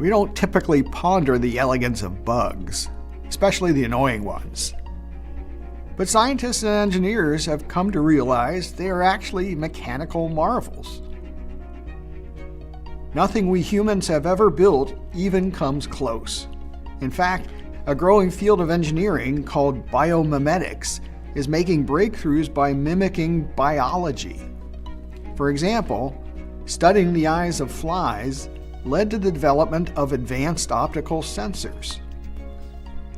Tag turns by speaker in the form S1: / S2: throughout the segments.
S1: We don't typically ponder the elegance of bugs, especially the annoying ones. But scientists and engineers have come to realize they are actually mechanical marvels. Nothing we humans have ever built even comes close. In fact, a growing field of engineering called biomimetics is making breakthroughs by mimicking biology. For example, studying the eyes of flies led to the development of advanced optical sensors.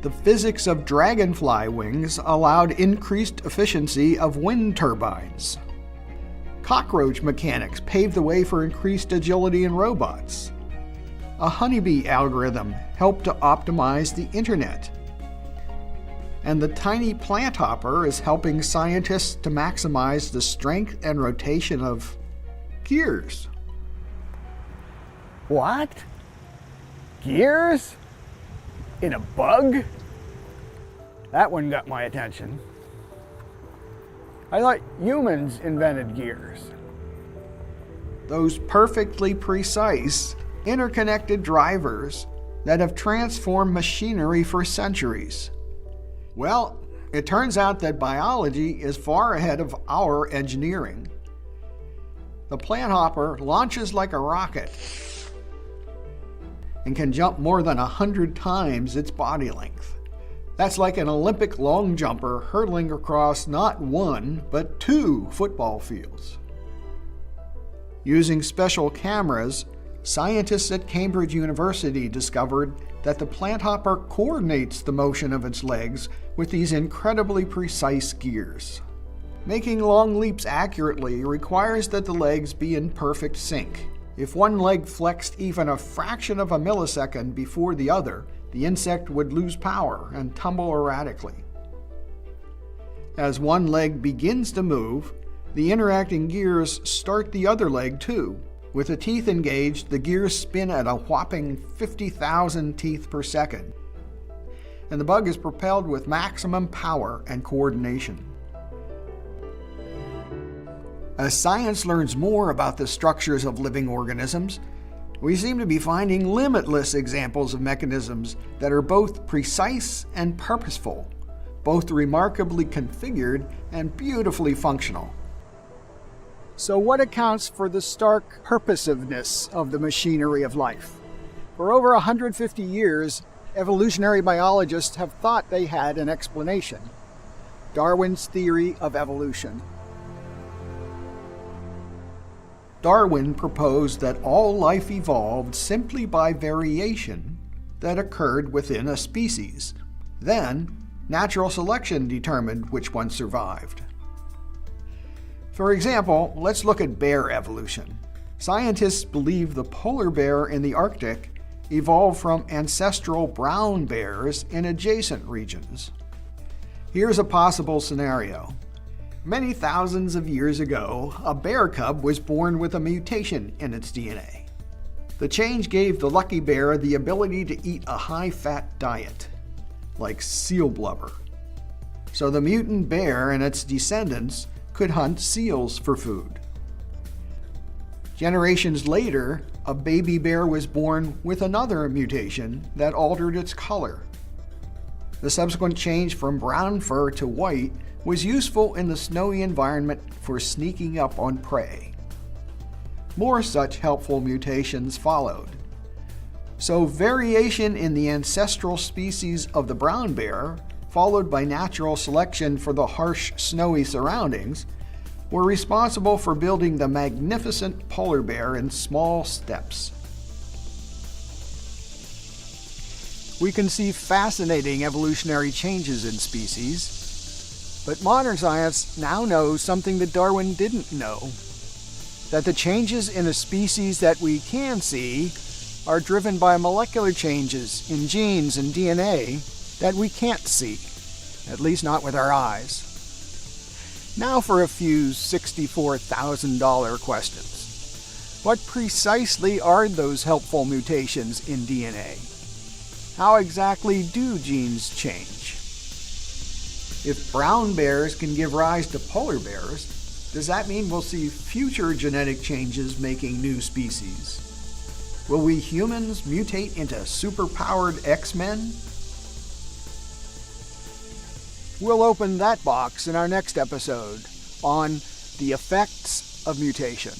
S1: The physics of dragonfly wings allowed increased efficiency of wind turbines. Cockroach mechanics paved the way for increased agility in robots. A honeybee algorithm helped to optimize the internet. And the tiny plant hopper is helping scientists to maximize the strength and rotation of gears.
S2: What? Gears? In a bug? That one got my attention. I thought humans invented gears.
S1: Those perfectly precise, interconnected drivers that have transformed machinery for centuries. Well, it turns out that biology is far ahead of our engineering. The plant hopper launches like a rocket and can jump more than 100 times its body length. That's like an Olympic long jumper hurtling across not one, but 2 football fields. Using special cameras, scientists at Cambridge University discovered that the plant hopper coordinates the motion of its legs with these incredibly precise gears. Making long leaps accurately requires that the legs be in perfect sync. If one leg flexed even a fraction of a millisecond before the other, the insect would lose power and tumble erratically. As one leg begins to move, the interacting gears start the other leg too. With the teeth engaged, the gears spin at a whopping 50,000 teeth per second, and the bug is propelled with maximum power and coordination. As science learns more about the structures of living organisms, we seem to be finding limitless examples of mechanisms that are both precise and purposeful, both remarkably configured and beautifully functional. So what accounts for the stark purposiveness of the machinery of life? For over 150 years, evolutionary biologists have thought they had an explanation: Darwin's theory of evolution. Darwin proposed that all life evolved simply by variation that occurred within a species. Then, natural selection determined which one survived. For example, let's look at bear evolution. Scientists believe the polar bear in the Arctic evolved from ancestral brown bears in adjacent regions. Here's a possible scenario. Many thousands of years ago, a bear cub was born with a mutation in its DNA. The change gave the lucky bear the ability to eat a high-fat diet, like seal blubber. So the mutant bear and its descendants could hunt seals for food. Generations later, a baby bear was born with another mutation that altered its color. The subsequent change from brown fur to white was useful in the snowy environment for sneaking up on prey. More such helpful mutations followed. So variation in the ancestral species of the brown bear, followed by natural selection for the harsh, snowy surroundings, were responsible for building the magnificent polar bear in small steps. We can see fascinating evolutionary changes in species, but modern science now knows something that Darwin didn't know: that the changes in a species that we can see are driven by molecular changes in genes and DNA that we can't see, at least not with our eyes. Now for a few $64,000 questions. What precisely are those helpful mutations in DNA? How exactly do genes change? If brown bears can give rise to polar bears, does that mean we'll see future genetic changes making new species? Will we humans mutate into superpowered X-Men? We'll open that box in our next episode on the effects of mutation.